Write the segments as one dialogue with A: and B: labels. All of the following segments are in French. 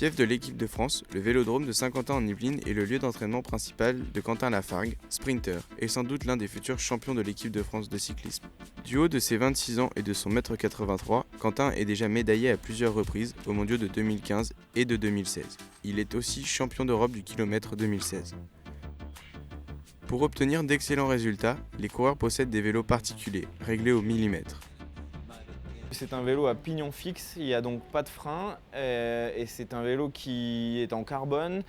A: Fief de l'équipe de France, le vélodrome de Saint-Quentin en Yvelines est le lieu d'entraînement principal de Quentin Lafargue, sprinter, et sans doute l'un des futurs champions de l'équipe de France de cyclisme. Du haut de ses 26 ans et de son 1m83 m, Quentin est déjà médaillé à plusieurs reprises aux mondiaux de 2015 et de 2016. Il est aussi champion d'Europe du kilomètre 2016. Pour obtenir d'excellents résultats, les coureurs possèdent des vélos particuliers, réglés au millimètre.
B: C'est un vélo à pignon fixe, il n'y a donc pas de frein et c'est un vélo qui est en carbone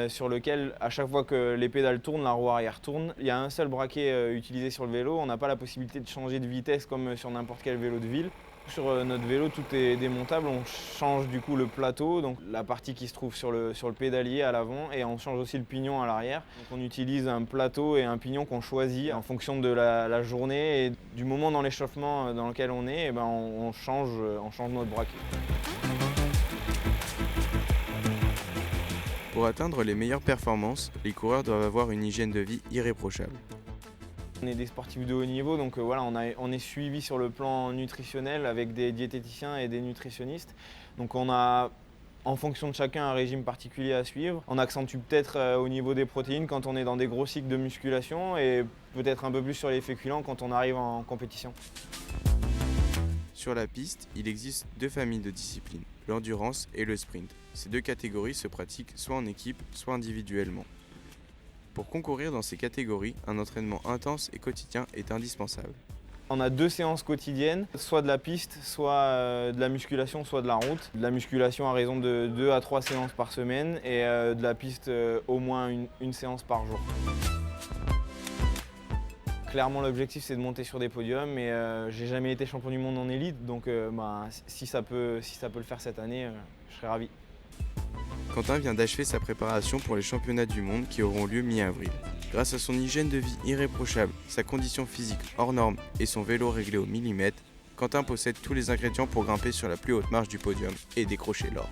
B: sur lequel à chaque fois que les pédales tournent, la roue arrière tourne. Il y a un seul braquet utilisé sur le vélo, on n'a pas la possibilité de changer de vitesse comme sur n'importe quel vélo de ville. Sur notre vélo, tout est démontable, on change du coup le plateau, donc la partie qui se trouve sur le pédalier à l'avant, et on change aussi le pignon à l'arrière. Donc on utilise un plateau et un pignon qu'on choisit en fonction de la journée et du moment dans l'échauffement dans lequel on est, et on change notre braquet.
A: Pour atteindre les meilleures performances, les coureurs doivent avoir une hygiène de vie irréprochable.
B: On est des sportifs de haut niveau, donc voilà, on est suivi sur le plan nutritionnel avec des diététiciens et des nutritionnistes. Donc on a, en fonction de chacun, un régime particulier à suivre. On accentue peut-être au niveau des protéines quand on est dans des gros cycles de musculation et peut-être un peu plus sur les féculents quand on arrive en compétition.
A: Sur la piste, il existe deux familles de disciplines, l'endurance et le sprint. Ces deux catégories se pratiquent soit en équipe, soit individuellement. Pour concourir dans ces catégories, un entraînement intense et quotidien est indispensable.
B: On a 2 séances quotidiennes, soit de la piste, soit de la musculation, soit de la route. De la musculation à raison de 2 à 3 séances par semaine et de la piste au moins une séance par jour. Clairement, l'objectif c'est de monter sur des podiums, mais j'ai jamais été champion du monde en élite, donc si ça peut le faire cette année, je serais ravi.
A: Quentin vient d'achever sa préparation pour les championnats du monde qui auront lieu mi-avril. Grâce à son hygiène de vie irréprochable, sa condition physique hors norme et son vélo réglé au millimètre, Quentin possède tous les ingrédients pour grimper sur la plus haute marche du podium et décrocher l'or.